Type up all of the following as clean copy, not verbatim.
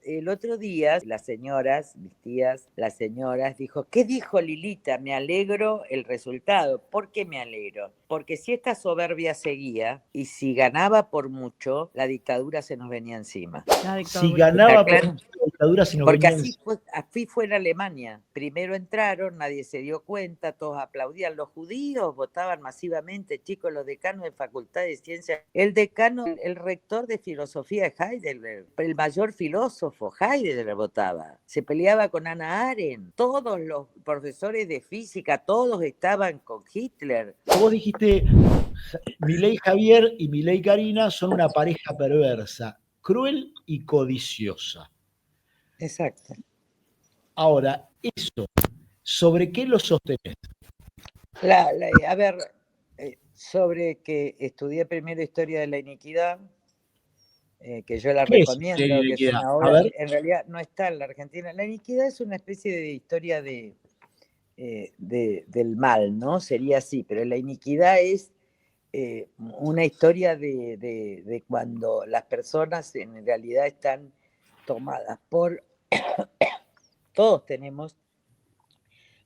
el otro día, las señoras, mis tías, las señoras, dijo, ¿qué dijo Lilita? Me alegro el resultado. ¿Por qué me alegro? Porque si esta soberbia seguía y si ganaba por mucho, la dictadura se nos venía encima. Si ganaba por Claro. mucho, la dictadura se nos Porque venía encima. así fue en Alemania. Primero entraron, nadie se dio cuenta, todos aplaudían. Los judíos votaban masivamente, chicos, los decanos de Facultad de Ciencias. El decano, el rector de filosofía de Heidelberg, el mayor filósofo, Heidegger votaba. Se peleaba con Hannah Arendt. Todos los profesores de física, todos estaban con Hitler. Vos dijiste, Milei Javier y Milei Karina son una pareja perversa, cruel y codiciosa. Exacto. Ahora, eso, ¿sobre qué lo sostenés? A ver, sobre que estudié primero Historia de la Iniquidad, que yo la ¿Qué es recomiendo, que es iniquidad? una A obra, ver. en realidad no está en la Argentina. La iniquidad es una especie de historia del mal, ¿no? Sería así, pero la iniquidad es una historia de cuando las personas en realidad están tomadas por... Todos tenemos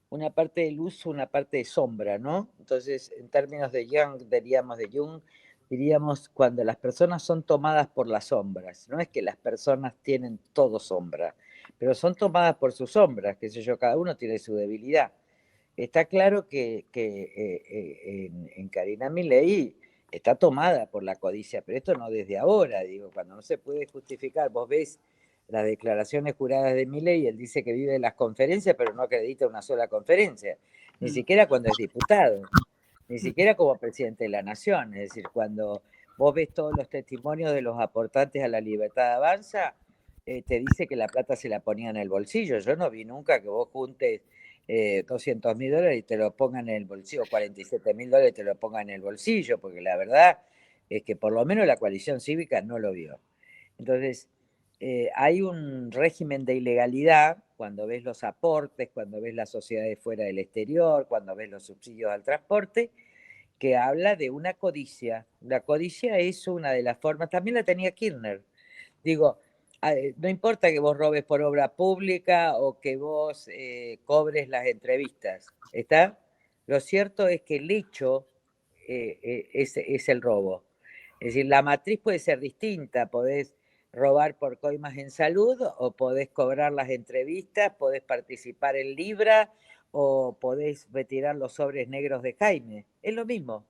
una parte de luz, una parte de sombra, ¿no? Entonces, en términos de Jung, diríamos cuando las personas son tomadas por las sombras. No es que las personas tienen todo sombra, pero son tomadas por sus sombras, qué sé yo, cada uno tiene su debilidad. Está claro que en Karina Milei está tomada por la codicia, pero esto no desde ahora, digo, cuando no se puede justificar, vos ves las declaraciones juradas de Milei, él dice que vive de las conferencias, pero no acredita una sola conferencia, ni siquiera cuando es diputado, ni siquiera como presidente de la nación, es decir, cuando vos ves todos los testimonios de los aportantes a la Libertad Avanza, te dice que la plata se la ponía en el bolsillo. Yo no vi nunca que vos juntes $200.000 y te lo pongan en el bolsillo, $47.000 y te lo pongan en el bolsillo, porque la verdad es que por lo menos la coalición cívica no lo vio. Entonces, hay un régimen de ilegalidad cuando ves los aportes, cuando ves las sociedades fuera del exterior, cuando ves los subsidios al transporte, que habla de una codicia. La codicia es una de las formas, también la tenía Kirchner. Digo, no importa que vos robes por obra pública o que vos cobres las entrevistas, ¿está? Lo cierto es que el hecho es el robo. Es decir, la matriz puede ser distinta, podés robar por coimas en salud o podés cobrar las entrevistas, podés participar en Libra o podés retirar los sobres negros de Jaime. Es lo mismo.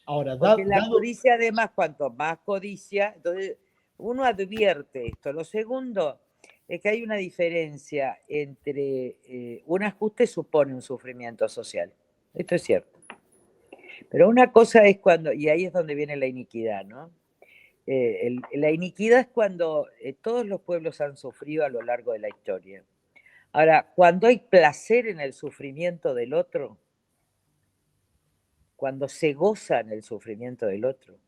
Ahora, Porque la dado, codicia, además, cuanto más codicia, entonces uno advierte esto. Lo segundo es que hay una diferencia entre un ajuste supone un sufrimiento social. Esto es cierto. Pero una cosa es cuando, y ahí es donde viene la iniquidad, ¿no? La iniquidad es cuando todos los pueblos han sufrido a lo largo de la historia. Ahora, cuando hay placer en el sufrimiento del otro, cuando se goza en el sufrimiento del otro,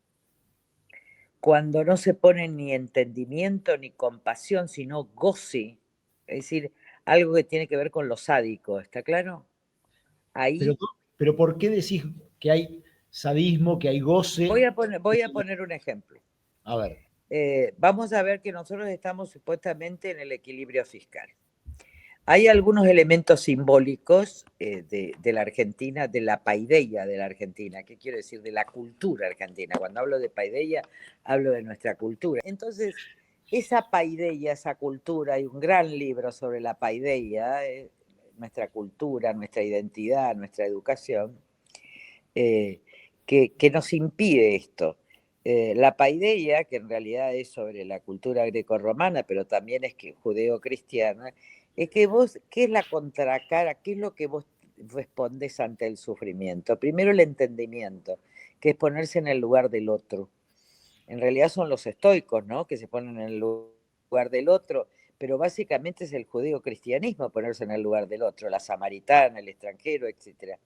cuando no se pone ni entendimiento ni compasión, sino goce, es decir, algo que tiene que ver con lo sádico, ¿está claro? pero, Ahí pero ¿por qué decís que hay sadismo, que hay goce? voy a poner un ejemplo. A ver. Vamos a ver que nosotros estamos supuestamente en el equilibrio fiscal. Hay algunos elementos simbólicos de la Argentina, de la paideia de la Argentina. ¿Qué quiero decir? De la cultura argentina. Cuando hablo de paideia, hablo de nuestra cultura. Entonces, esa paideia, esa cultura, hay un gran libro sobre la paideia, nuestra cultura, nuestra identidad, nuestra educación, eh, que nos impide esto. La paideia, que en realidad es sobre la cultura grecorromana, pero también es que judeo-cristiana, es que vos, ¿qué es la contracara? ¿Qué es lo que vos respondes ante el sufrimiento? Primero el entendimiento, que es ponerse en el lugar del otro. En realidad son los estoicos, ¿no? Que se ponen en el lugar del otro, pero básicamente es el judeo-cristianismo ponerse en el lugar del otro, la samaritana, el extranjero, etcétera.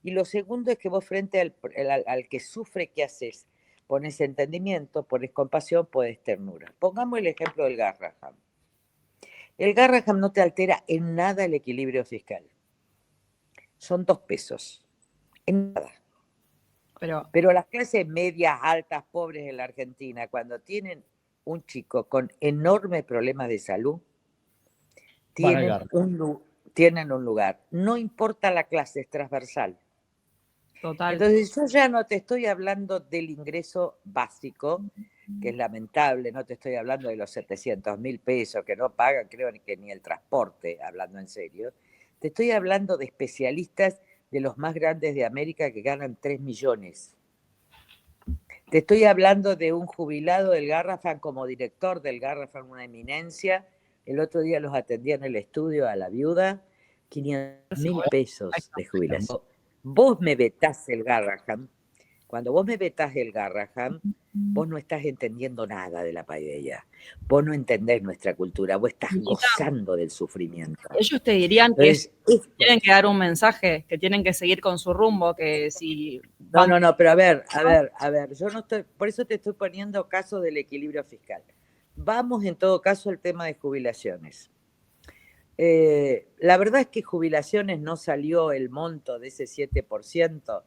Y lo segundo es que vos frente al que sufre, ¿qué haces? Pones entendimiento, pones compasión, pones ternura. Pongamos el ejemplo del Garraham. El Garraham no te altera en nada el equilibrio fiscal. Son 2 pesos. En nada. Pero las clases medias, altas, pobres en la Argentina, cuando tienen un chico con enormes problemas de salud, Van al tienen Garrahan. tienen un lugar. No importa la clase, es transversal. Total. Entonces yo ya no te estoy hablando del ingreso básico, que es lamentable, no te estoy hablando de los 700.000 pesos que no pagan, creo que ni el transporte, hablando en serio. Te estoy hablando de especialistas de los más grandes de América que ganan 3 millones. Te estoy hablando de un jubilado del Garrahan como director del Garrahan, una eminencia. El otro día los atendí en el estudio a la viuda, 500.000 pesos de jubilación. Vos me vetás el Garrahan. Cuando vos me vetás el Garrahan, vos no estás entendiendo nada de la paideia. Vos no entendés nuestra cultura, vos estás gozando del sufrimiento. Ellos te dirían que Entonces, tienen que dar un mensaje, que tienen que seguir con su rumbo, que si... No, pero a ver, yo no estoy, por eso te estoy poniendo caso del equilibrio fiscal. Vamos en todo caso al tema de jubilaciones. La verdad es que jubilaciones no salió el monto de ese 7%,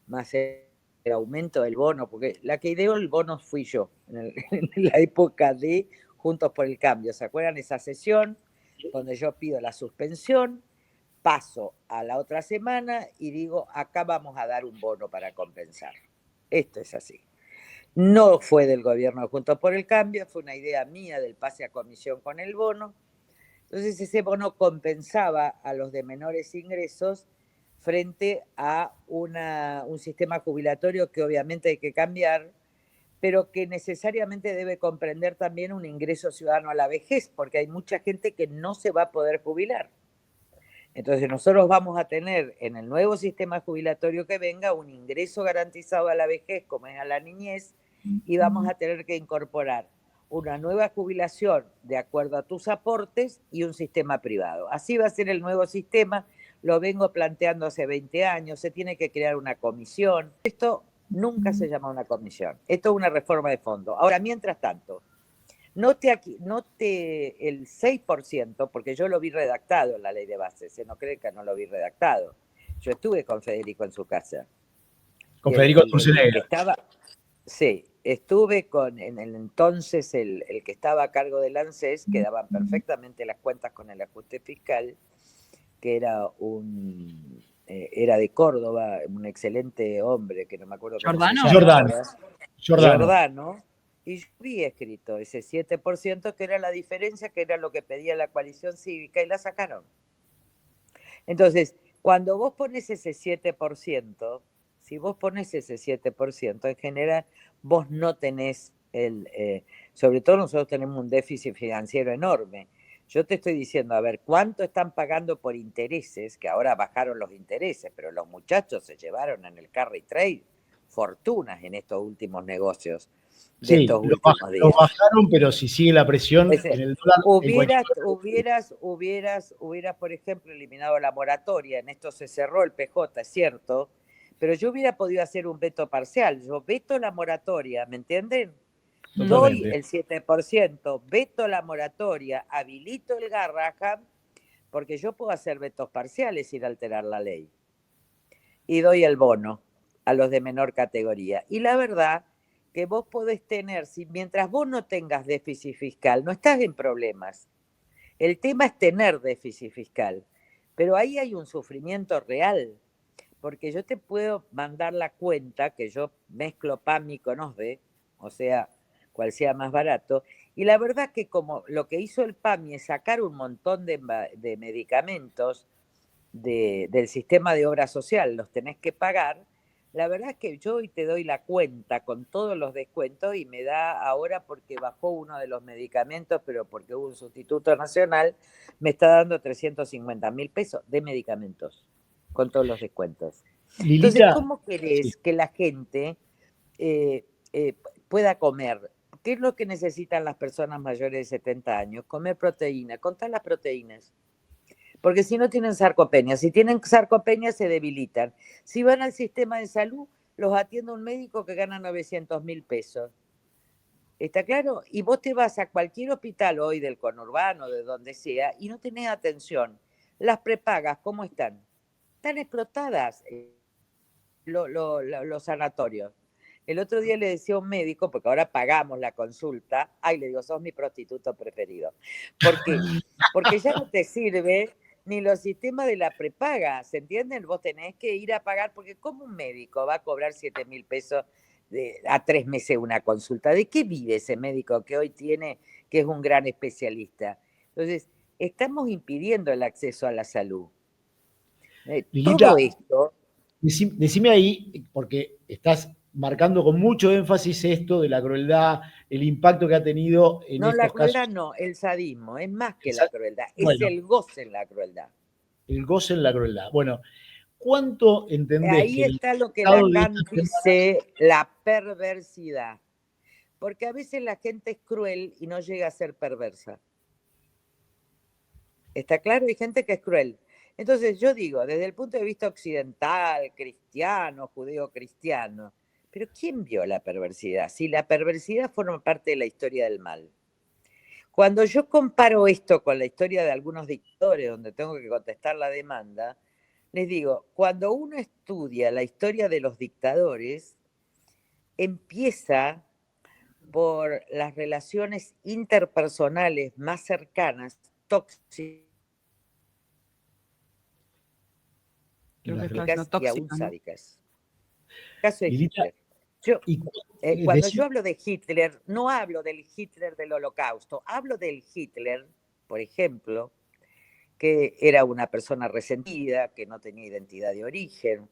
más el aumento del bono, porque la que ideó el bono fui yo, en la época de Juntos por el Cambio. ¿Se acuerdan esa sesión donde yo pido la suspensión? Paso a la otra semana y digo, acá vamos a dar un bono para compensar. Esto es así. No fue del gobierno de Juntos por el Cambio, fue una idea mía del pase a comisión con el bono. Entonces ese bono compensaba a los de menores ingresos frente a un sistema jubilatorio que obviamente hay que cambiar, pero que necesariamente debe comprender también un ingreso ciudadano a la vejez, porque hay mucha gente que no se va a poder jubilar. Entonces nosotros vamos a tener en el nuevo sistema jubilatorio que venga un ingreso garantizado a la vejez, como es a la niñez, y vamos a tener que incorporar una nueva jubilación de acuerdo a tus aportes y un sistema privado. Así va a ser el nuevo sistema, lo vengo planteando hace 20 años, se tiene que crear una comisión. Esto nunca se llama una comisión, esto es una reforma de fondo. Ahora, mientras tanto, note el 6%, porque yo lo vi redactado en la ley de bases, no creen que no lo vi redactado. Yo estuve con Federico en su casa. Con Federico Turcenegra. Sí, estuve con en el entonces el que estaba a cargo del ANSES, que daban perfectamente las cuentas con el ajuste fiscal, que era era de Córdoba, un excelente hombre, que no me acuerdo cómo se llama. Giordano. Y yo vi escrito ese 7%, que era la diferencia, que era lo que pedía la coalición cívica, y la sacaron. Entonces, cuando vos pones ese 7%, si vos pones ese 7%, en general, vos no tenés sobre todo nosotros tenemos un déficit financiero enorme. Yo te estoy diciendo, a ver, ¿cuánto están pagando por intereses? Que ahora bajaron los intereses, pero los muchachos se llevaron en el carry trade fortunas en estos últimos negocios. Sí, lo bajaron, pero si sigue la presión en el dólar... Hubieras, por ejemplo, eliminado la moratoria, en esto se cerró el PJ, es cierto, pero yo hubiera podido hacer un veto parcial. Yo veto la moratoria, ¿me entienden? Doy el 7%, veto la moratoria, habilito el Garrahan, porque yo puedo hacer vetos parciales sin alterar la ley. Y doy el bono a los de menor categoría. Y la verdad que vos podés tener, mientras vos no tengas déficit fiscal, no estás en problemas. El tema es tener déficit fiscal, pero ahí hay un sufrimiento real, porque yo te puedo mandar la cuenta, que yo mezclo PAMI con OSDE, o sea, cual sea más barato, y la verdad que como lo que hizo el PAMI es sacar un montón de medicamentos del sistema de obra social, los tenés que pagar. La verdad es que yo hoy te doy la cuenta con todos los descuentos y me da ahora, porque bajó uno de los medicamentos, pero porque hubo un sustituto nacional, me está dando 350.000 pesos de medicamentos con todos los descuentos. Lilita, entonces, ¿cómo querés que la gente pueda comer? ¿Qué es lo que necesitan las personas mayores de 70 años? Comer proteína, contar las proteínas. Porque si no tienen sarcopenia, si tienen sarcopenia se debilitan. Si van al sistema de salud, los atiende un médico que gana 900.000 pesos. ¿Está claro? Y vos te vas a cualquier hospital hoy del conurbano, de donde sea, y no tenés atención. Las prepagas, ¿cómo están? Están explotadas los sanatorios. El otro día le decía a un médico, porque ahora pagamos la consulta, ay, le digo, sos mi prostituto preferido. ¿Por qué? Porque ya no te sirve ni los sistemas de la prepaga, ¿se entienden? Vos tenés que ir a pagar, porque ¿cómo un médico va a cobrar 7.000 pesos a 3 meses una consulta? ¿De qué vive ese médico que hoy tiene, que es un gran especialista? Entonces, estamos impidiendo el acceso a la salud. Lilita, Todo esto... decime ahí, porque estás marcando con mucho énfasis esto de la crueldad, el impacto que ha tenido en No, la estos casos. crueldad no, el sadismo, es más que la crueldad, es Bueno, el goce en la crueldad. el goce en la crueldad. Bueno, ¿cuánto entendés Ahí que el está lo que estado de esta Lacan semana... dice, la perversidad. Porque a veces la gente es cruel y no llega a ser perversa. ¿Está claro? Hay gente que es cruel. Entonces yo digo, desde el punto de vista occidental, cristiano, judeo-cristiano, pero ¿quién vio la perversidad? Si la perversidad forma parte de la historia del mal. Cuando yo comparo esto con la historia de algunos dictadores, donde tengo que contestar la demanda, les digo, cuando uno estudia la historia de los dictadores, empieza por las relaciones interpersonales más cercanas, tóxicas Creo que está siendo y tóxica, aún ¿no? sádicas. El caso de Lilita, Hitler. Cuando decime, yo hablo de Hitler, no hablo del Hitler del Holocausto, hablo del Hitler, por ejemplo, que era una persona resentida, que no tenía identidad de origen,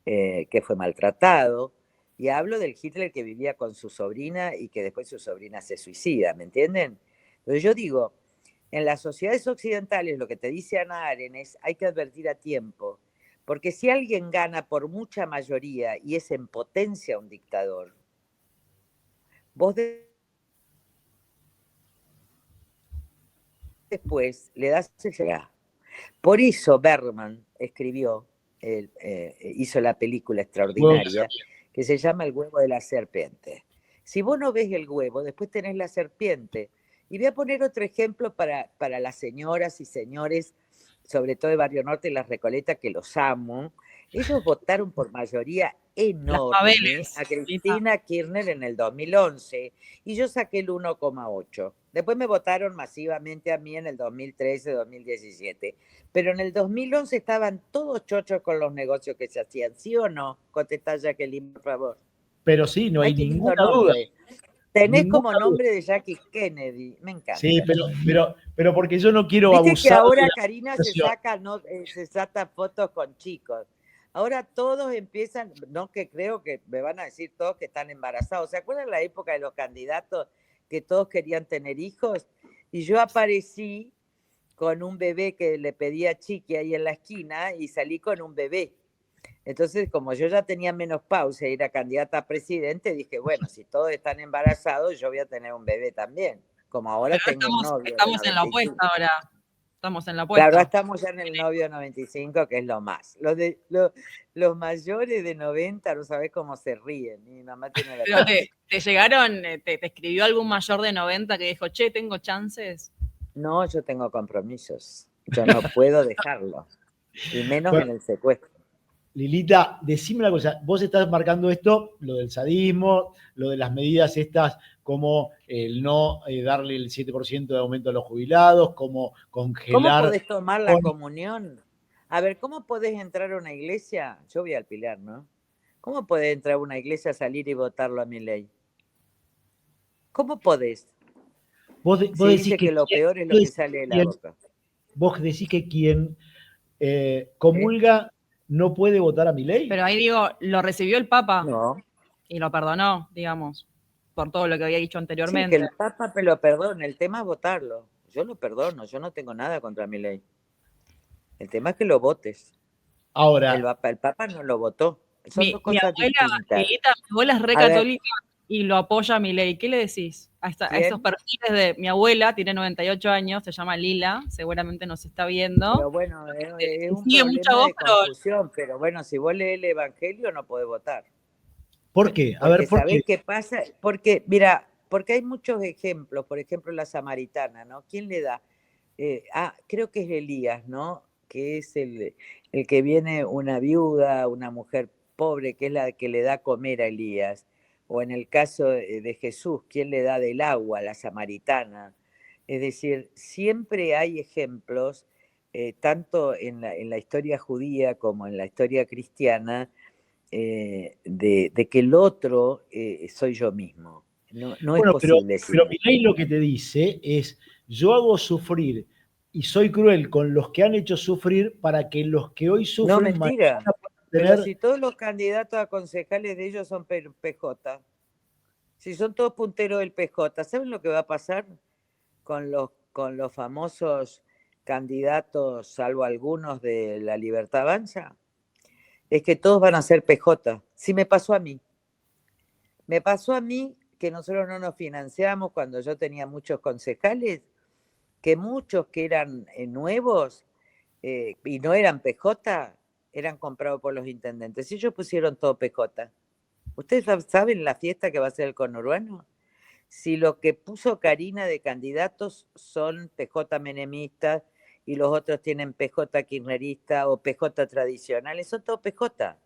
que fue maltratado, y hablo del Hitler que vivía con su sobrina y que después su sobrina se suicida, ¿me entienden? Entonces yo digo, en las sociedades occidentales lo que te dice Hannah Arendt es hay que advertir a tiempo, porque si alguien gana por mucha mayoría y es en potencia un dictador, vos después le das el... Por eso Bergman escribió, hizo la película extraordinaria que se llama El huevo de la serpiente. Si vos no ves el huevo, después tenés la serpiente. Y voy a poner otro ejemplo para las señoras y señores, sobre todo de Barrio Norte y Las Recoletas, que los amo. Ellos votaron por mayoría Las enorme favelas, a Lita. Cristina Kirchner en el 2011 y yo saqué el 1,8. Después me votaron masivamente a mí en el 2013, 2017. Pero en el 2011 estaban todos chochos con los negocios que se hacían, ¿sí o no? Contestá, Jacqueline, por favor. pero sí, no hay Ay, qué lindo ninguna duda. nombre. Tenés Ninguna como duda. nombre de Jackie Kennedy, me Sí, encanta. pero porque yo no quiero Viste que abusar de ahora la Karina situación. se saca fotos con chicos. Ahora todos empiezan, no que creo que me van a decir todos que están embarazados. ¿Se acuerdan la época de los candidatos que todos querían tener hijos? Y yo aparecí con un bebé que le pedía chiqui ahí en la esquina y salí con un bebé. Entonces, como yo ya tenía menopausia y era candidata a presidente, dije, bueno, si todos están embarazados, yo voy a tener un bebé también. Como ahora Pero tengo un novio de estamos en la 95. opuesta ahora. Estamos en la Claro, ahora opuesta. estamos ya en el novio de 95, que es lo más. Los mayores de 90, no sabés cómo se ríen. Mi mamá tiene la... Pero te llegaron, te escribió algún mayor de 90 que dijo, che, tengo chances. No, yo tengo compromisos. Yo no puedo dejarlo. Y menos Bueno, en el secuestro. Lilita, decime una cosa, vos estás marcando esto, lo del sadismo, lo de las medidas estas, como el no darle el 7% de aumento a los jubilados, como ¿Cómo congelar... podés tomar la comunión? A ver, ¿cómo podés entrar a una iglesia? Yo voy al Pilar, ¿no? ¿Cómo podés entrar a una iglesia, salir y votarlo a mi ley? ¿Cómo podés? Vos Si decís dice que lo peor es lo que sale de la boca. vos decís que quien ¿Eh? comulga no puede votar a Milei. Pero ahí digo, lo recibió el Papa No. y lo perdonó, digamos, por todo lo que había dicho Sí, que anteriormente. el Papa me lo perdone. El tema es votarlo. Yo lo perdono. Yo no tengo nada contra mi ley. El tema es que lo votes. Ahora, El Papa no lo votó. Son dos Mi cosas abuela, distintas. Lilita, mi abuela es re A ver. católica y lo apoya a mi ley. ¿Qué le decís? A ¿Quién? esos perfiles de mi abuela, tiene 98 años, se llama Lila, seguramente nos está viendo. Pero bueno, es un Sigue mucha problema voz, de pero confusión. Pero bueno, si vos lees el Evangelio no podés votar. ¿por qué? A Porque ver, ¿por ¿sabés qué? qué pasa? Porque, mira, porque hay muchos ejemplos. Por ejemplo, la samaritana, ¿no? ¿Quién le da? Creo que es Elías, ¿no? Que es el que viene una viuda, una mujer pobre, que es la que le da comer a Elías. o en el caso de Jesús, ¿quién le da del agua? La samaritana. Es decir, siempre hay ejemplos, tanto en la historia judía como en la historia cristiana, de que el otro soy yo mismo. No es Bueno, posible si pero no. Milei lo que te dice es, yo hago sufrir y soy cruel con los que han hecho sufrir para que los que hoy No, sufren mañana mentira. puedan Pero tener... si todos los candidatos a concejales de ellos son PJ, si son todos punteros del PJ, ¿saben lo que va a pasar con los famosos candidatos, salvo algunos de la Libertad Avanza? Es que todos van a ser PJ. Sí, me pasó a mí. Me pasó a mí que nosotros no nos financiamos cuando yo tenía muchos concejales, que muchos que eran nuevos y no eran PJ, eran comprados por los intendentes. Y ellos pusieron todo PJ. ¿Ustedes saben la fiesta que va a ser el conurbano? Si lo que puso Karina de candidatos son PJ menemistas y los otros tienen PJ kirchnerista o PJ tradicionales, son todos PJ.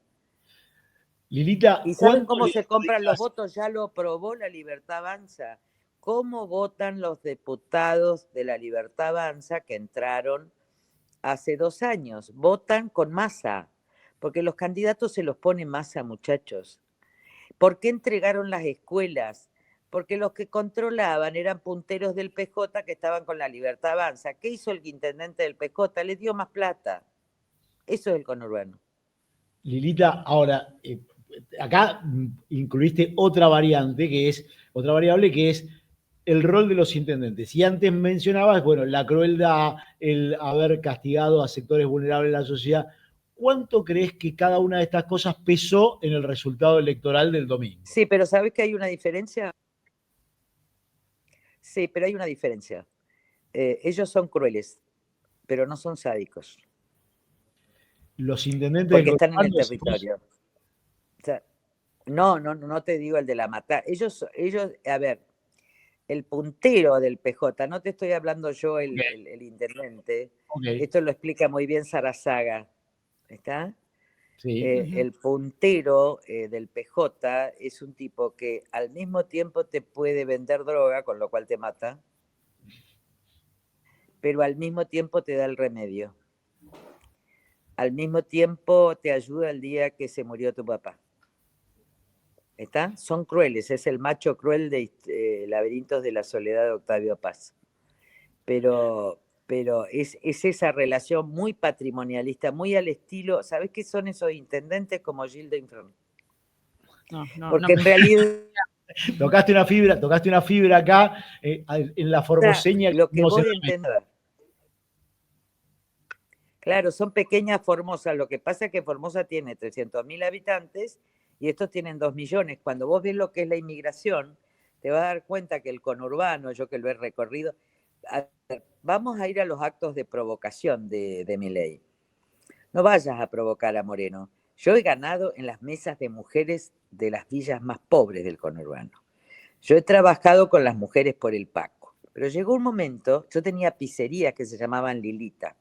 Lilita, ¿Y saben ¿cuánto cómo le se compran los dejas? votos? Ya lo aprobó la Libertad Avanza. ¿Cómo votan los diputados de la Libertad Avanza que entraron hace 2 años? Votan con masa, porque los candidatos se los pone masa, muchachos. ¿Por qué entregaron las escuelas? Porque los que controlaban eran punteros del PJ que estaban con la Libertad Avanza. ¿Qué hizo el intendente del PJ? Les dio más plata. Eso es el conurbano. Lilita, ahora, acá incluiste otra variante otra variable que es el rol de los intendentes. Y antes mencionabas, bueno, la crueldad, el haber castigado a sectores vulnerables de la sociedad. ¿Cuánto crees que cada una de estas cosas pesó en el resultado electoral del domingo? Sí, pero ¿sabes que hay una diferencia? Sí, pero hay una diferencia. Ellos son crueles, pero no son sádicos, Los intendentes del porque están en el conurbano, decimos, territorio. O sea, no te digo el de la matar. A ver, el puntero del PJ, no te estoy hablando yo ok, el intendente, ok, esto lo explica muy bien Sarazaga, ¿está? sí. El puntero del PJ es un tipo que al mismo tiempo te puede vender droga, con lo cual te mata, pero al mismo tiempo te da el remedio. Al mismo tiempo te ayuda el día que se murió tu papá. ¿Está? Son crueles, es el macho cruel de Laberintos de la Soledad de Octavio Paz. Pero es esa relación muy patrimonialista, muy al estilo, ¿sabes qué son esos intendentes como Gildo Infran? No. Porque en realidad Tocaste una fibra acá en la formoseña que lo que tenemos en vos la mesa. entendés, claro, son pequeñas Formosa, lo que pasa es que Formosa tiene 300.000 habitantes y estos tienen 2 millones. Cuando vos ves lo que es la inmigración, te vas a dar cuenta que el conurbano, yo que lo he recorrido, vamos a ir a los actos de provocación de Milei. No vayas a provocar a Moreno. Yo he ganado en las mesas de mujeres de las villas más pobres del conurbano. Yo he trabajado con las mujeres por el Paco, pero llegó un momento, yo tenía pizzerías que se llamaban Lilita,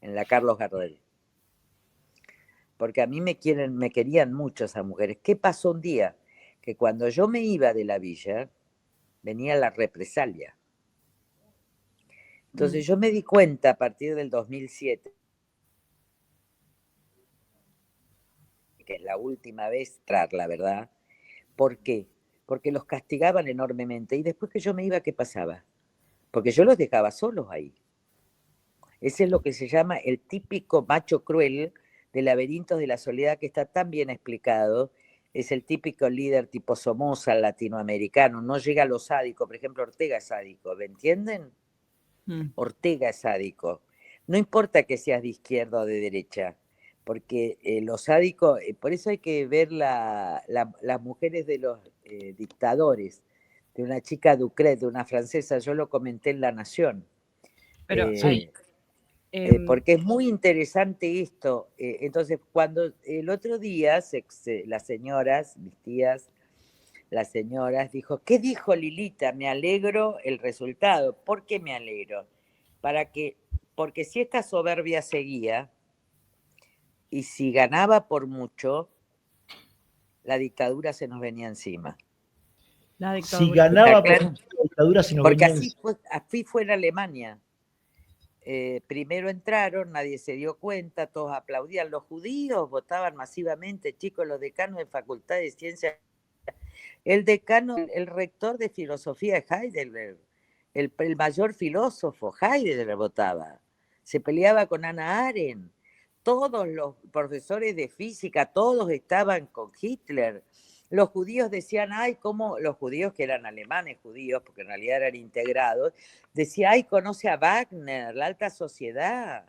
en la Carlos Gardel, porque a mí me querían mucho esas mujeres. ¿Qué pasó un día? Que cuando yo me iba de la villa, venía la represalia. Entonces yo me di cuenta a partir del 2007, que es la última vez, la verdad. ¿Por qué? Porque los castigaban enormemente y después que yo me iba, ¿qué pasaba? Porque yo los dejaba solos ahí. Ese es lo que se llama el típico macho cruel de Laberintos de la Soledad, que está tan bien explicado. Es el típico líder tipo Somoza latinoamericano, no llega a lo sádico. Por ejemplo, Ortega es sádico, ¿me entienden? Ortega es sádico. No importa que seas de izquierda o de derecha, porque los sádicos, por eso hay que ver las mujeres de los dictadores, de una chica Ducret, de una francesa, yo lo comenté en La Nación. Pero Sí. Porque es muy interesante esto. Entonces, cuando el otro día las señoras, mis tías, las señoras, dijo, ¿qué dijo Lilita? Me alegro el resultado. ¿Por qué me alegro? Porque si esta soberbia seguía y si ganaba por mucho, la dictadura se nos venía encima. La Si dictadura. ganaba, ¿Está por claro? ejemplo, la dictadura, si nos Porque venían. así fue en Alemania. Primero entraron, nadie se dio cuenta, todos aplaudían. Los judíos votaban masivamente, chicos, los decanos de Facultad de Ciencias. El decano, el rector de filosofía de Heidelberg, el mayor filósofo, Heidegger votaba. Se peleaba con Hannah Arendt. Todos los profesores de física, todos estaban con Hitler. Los judíos decían, ay, cómo los judíos que eran alemanes judíos, porque en realidad eran integrados, decían, ay, conoce a Wagner, la alta sociedad.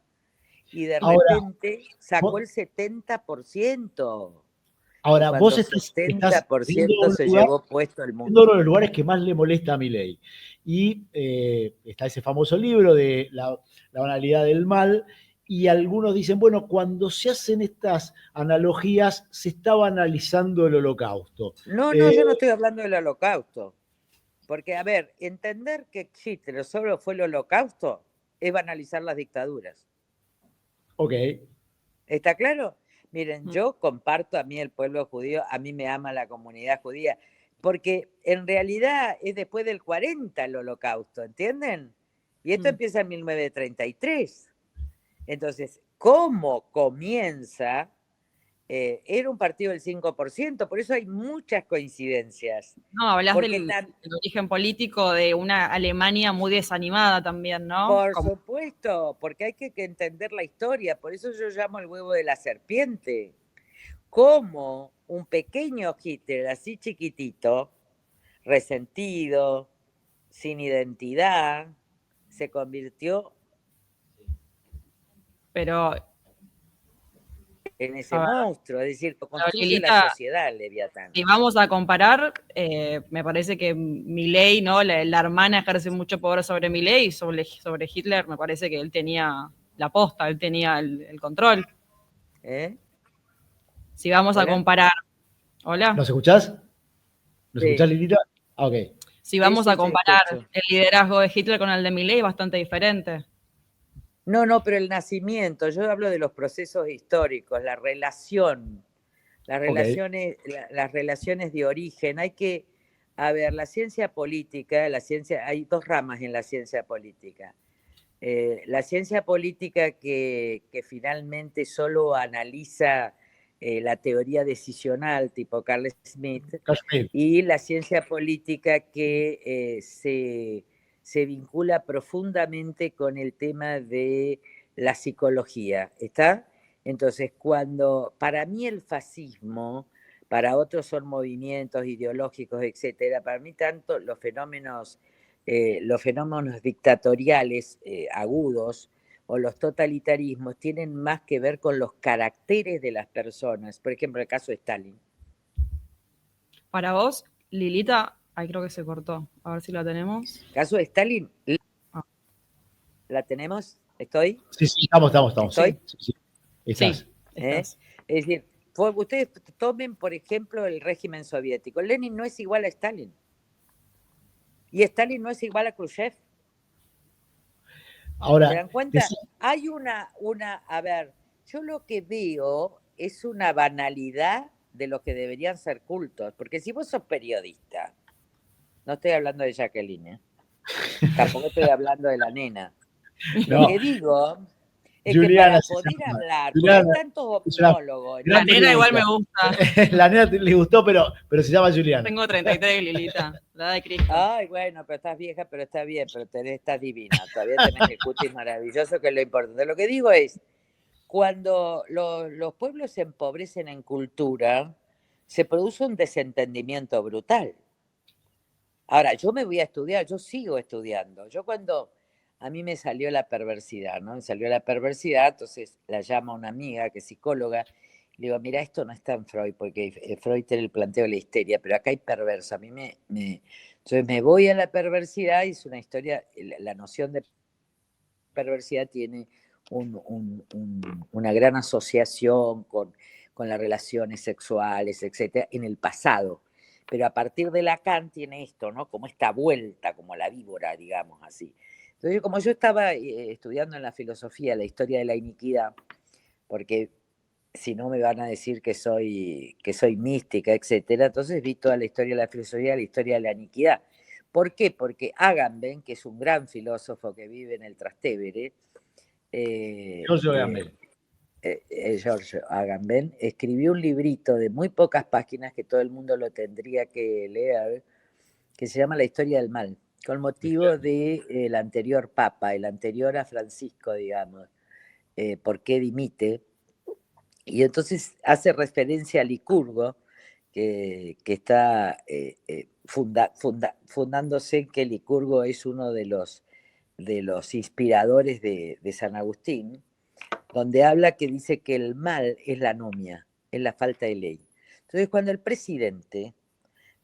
Y de Ahora, repente sacó vos, el 70%. Y ahora, cuando vos estás viendo 70% un se lugar, llevó puesto el uno de mundo. los lugares que más le molesta a Milei. Y está ese famoso libro de la banalidad del mal, y algunos dicen, bueno, cuando se hacen estas analogías, se está banalizando el holocausto. No, Eh, no, yo no estoy hablando del holocausto. Porque, a ver, entender que Hitler solo fue el holocausto es banalizar las dictaduras. ok, ¿Está claro? Miren, yo comparto a mí el pueblo judío, a mí me ama la comunidad judía, porque en realidad es después del 40 el holocausto, ¿entienden? Y esto empieza en 1933. Entonces, ¿cómo comienza? Era un partido del 5%, por eso hay muchas coincidencias. No, hablas Porque del origen político de una Alemania muy desanimada también, ¿no? por Como, supuesto, porque hay que entender la historia, por eso yo llamo el huevo de la serpiente. Cómo un pequeño Hitler así chiquitito, resentido, sin identidad, se convirtió pero, en ese a ver, monstruo, es decir, construye la Lilita, sociedad, Leviatán. si vamos a comparar, me parece que Milei, ¿no? La hermana ejerce mucho poder sobre Milei y sobre Hitler, me parece que él tenía la posta, él tenía el control. ¿Eh? Si vamos a ¿Hola? comparar, hola, ¿nos escuchás? ¿Nos escuchás, Sí, Lilita? Ah, ok. si sí, vamos a sí, te comparar escucho. el liderazgo de Hitler con el de Milei, es bastante diferente. No, no, pero el nacimiento, yo hablo de los procesos históricos, Ok. las relaciones de origen. Hay que, a ver, la ciencia política, hay dos ramas en la ciencia política. La ciencia política que finalmente solo analiza la teoría decisional tipo Carl Smith, Kashmir. y la ciencia política que se vincula profundamente con el tema de la psicología. ¿Está? Entonces, para mí el fascismo, para otros son movimientos ideológicos, etcétera, para mí tanto los fenómenos dictatoriales agudos o los totalitarismos tienen más que ver con los caracteres de las personas. Por ejemplo, el caso de Stalin. Para vos, Lilita, ahí creo que se cortó. A ver si la tenemos. El caso de Stalin, Ah, ¿la tenemos? ¿Estoy? Sí, sí, estamos. Sí, ¿Estoy? sí, sí. sí, Estás. ¿Eh? estás. Es decir, ustedes tomen, por ejemplo, el régimen soviético. Lenin no es igual a Stalin. Y Stalin no es igual a Khrushchev. ¿Se Ahora, dan cuenta? Hay a ver, yo lo que veo es una banalidad de lo que deberían ser cultos, porque si vos sos periodista, no estoy hablando de Jacqueline, tampoco estoy hablando de la nena. Lo no, que digo es que Juliana para se poder llama. hablar, porque hay Juliana tantos es una opinólogos en La gran nena igual me periodista. gusta. La nena le gustó, pero se llama Juliana. Tengo 33, Lilita, la edad de Cristo. Ay, bueno, pero estás vieja, pero está bien, pero estás divina, todavía tenés el cutis maravilloso, que es lo importante. Lo que digo es, cuando los pueblos se empobrecen en cultura, se produce un desentendimiento brutal. Ahora, yo me voy a estudiar, yo sigo estudiando. Yo cuando a mí me salió la perversidad, ¿no? Me salió la perversidad, entonces la llamo a una amiga que es psicóloga, le digo, mira, esto no está en Freud, porque Freud tiene el planteo de la histeria, pero acá hay perverso. A mí entonces me voy a la perversidad y es una historia, la noción de perversidad tiene una gran asociación con las relaciones sexuales, etcétera, en el pasado. Pero a partir de Lacan tiene esto, ¿no? Como esta vuelta, como la víbora, digamos así. Entonces, como yo estaba estudiando en la filosofía la historia de la iniquidad, porque si no me van a decir que soy mística, etcétera. Entonces vi toda la historia de la filosofía, la historia de la iniquidad. ¿Por qué? Porque Agamben, que es un gran filósofo que vive en el Trastevere, George Agamben, escribió un librito de muy pocas páginas que todo el mundo lo tendría que leer, que se llama La historia del mal, con motivo del anterior papa, el anterior a Francisco, digamos, por qué dimite. Y entonces hace referencia a Licurgo, que está fundándose en que Licurgo es uno de los inspiradores de San Agustín, donde habla que dice que el mal es la anomia, es la falta de ley. Entonces, cuando el presidente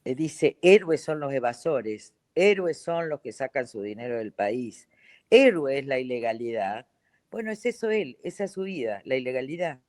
dice, héroes son los evasores, héroes son los que sacan su dinero del país, héroe es la ilegalidad, bueno, es eso él, esa es su vida, la ilegalidad.